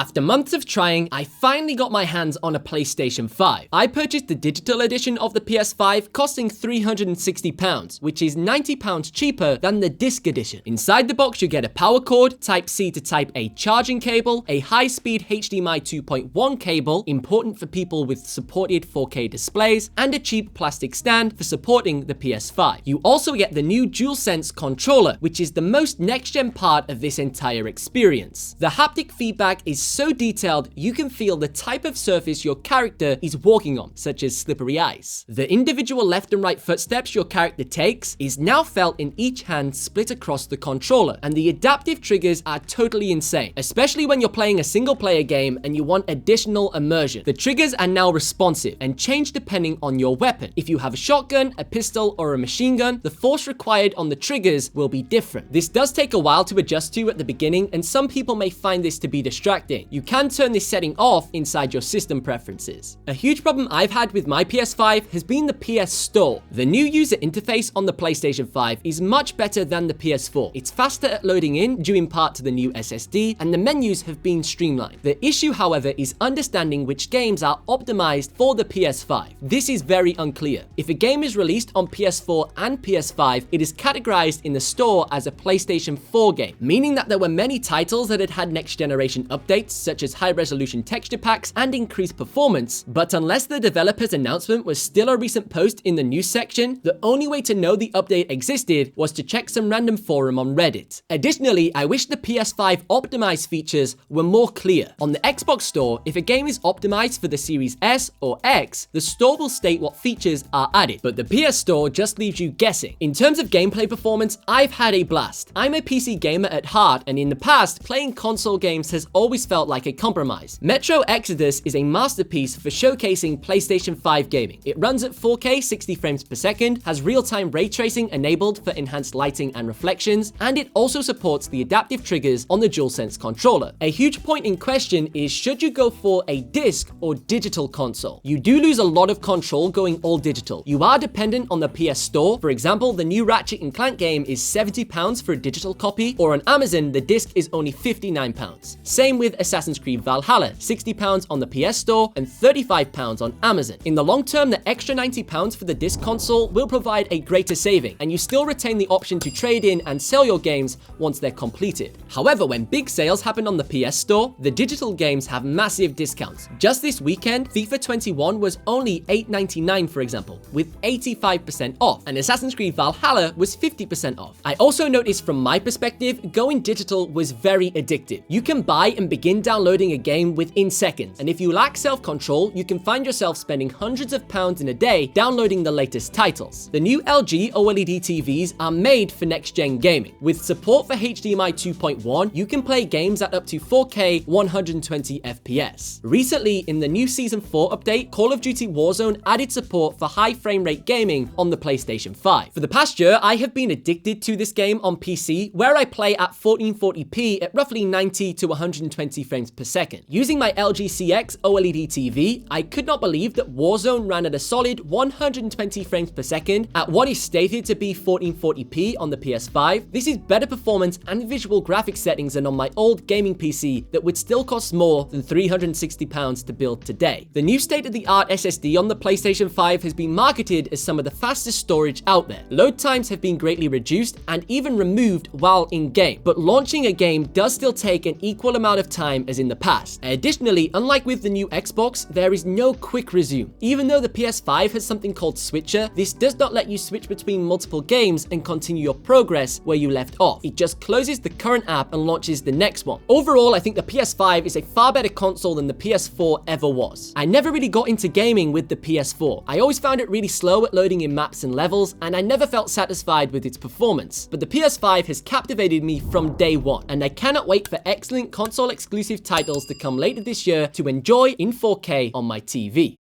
After months of trying, I finally got my hands on a PlayStation 5. I purchased the digital edition of the PS5 costing £360, which is £90 cheaper than the disc edition. Inside the box you get a power cord, Type-C to Type-A charging cable, a high-speed HDMI 2.1 cable, important for people with supported 4K displays, and a cheap plastic stand for supporting the PS5. You also get the new DualSense controller, which is the most next-gen part of this entire experience. The haptic feedback is so detailed you can feel the type of surface your character is walking on, such as slippery ice. The individual left and right footsteps your character takes is now felt in each hand split across the controller, and the adaptive triggers are totally insane, especially when you're playing a single-player game and you want additional immersion. The triggers are now responsive and change depending on your weapon. If you have a shotgun, a pistol, or a machine gun, the force required on the triggers will be different. This does take a while to adjust to at the beginning, and some people may find this to be distracting. You can turn this setting off inside your system preferences. A huge problem I've had with my PS5 has been the PS Store. The new user interface on the PlayStation 5 is much better than the PS4. It's faster at loading in, due in part to the new SSD, and the menus have been streamlined. The issue, however, is understanding which games are optimized for the PS5. This is very unclear. If a game is released on PS4 and PS5, it is categorized in the store as a PlayStation 4 game, meaning that there were many titles that had next generation updates, such as high-resolution texture packs and increased performance, but unless the developer's announcement was still a recent post in the news section, the only way to know the update existed was to check some random forum on Reddit. Additionally, I wish the PS5 optimized features were more clear. On the Xbox Store, if a game is optimized for the Series S or X, the store will state what features are added, but the PS Store just leaves you guessing. In terms of gameplay performance, I've had a blast. I'm a PC gamer at heart, and in the past, playing console games has always felt like a compromise. Metro Exodus is a masterpiece for showcasing PlayStation 5 gaming. It runs at 4K 60 frames per second, has real-time ray tracing enabled for enhanced lighting and reflections, and it also supports the adaptive triggers on the DualSense controller. A huge point in question is, should you go for a disc or digital console? You do lose a lot of control going all digital. You are dependent on the PS Store. For example, the new Ratchet & Clank game is £70 for a digital copy, or on Amazon, the disc is only £59. Same with Assassin's Creed Valhalla, £60 on the PS Store and £35 on Amazon. In the long term, the extra £90 for the disc console will provide a greater saving, and you still retain the option to trade in and sell your games once they're completed. However, when big sales happen on the PS Store, the digital games have massive discounts. Just this weekend, FIFA 21 was only $8.99, for example, with 85% off, and Assassin's Creed Valhalla was 50% off. I also noticed from my perspective, going digital was very addictive. You can buy and begin downloading a game within seconds, and if you lack self-control, you can find yourself spending hundreds of pounds in a day downloading the latest titles. The new LG OLED TVs are made for next-gen gaming. With support for HDMI 2.1, you can play games at up to 4K 120 FPS. Recently, in the new Season 4 update, Call of Duty Warezone added support for high frame rate gaming on the PlayStation 5. For the past year, I have been addicted to this game on PC, where I play at 1440p at roughly 90 to 120 frames per second. Using my LG CX OLED TV, I could not believe that Warzone ran at a solid 120 frames per second at what is stated to be 1440p on the PS5. This is better performance and visual graphics settings than on my old gaming PC that would still cost more than £360 to build today. The new state-of-the-art SSD on the PlayStation 5 has been marketed as some of the fastest storage out there. Load times have been greatly reduced and even removed while in-game, but launching a game does still take an equal amount of time as in the past. Additionally, unlike with the new Xbox, there is no quick resume. Even though the PS5 has something called Switcher, this does not let you switch between multiple games and continue your progress where you left off. It just closes the current app and launches the next one. Overall, I think the PS5 is a far better console than the PS4 ever was. I never really got into gaming with the PS4. I always found it really slow at loading in maps and levels, and I never felt satisfied with its performance. But the PS5 has captivated me from day one, and I cannot wait for excellent console exclusive titles to come later this year to enjoy in 4K on my TV.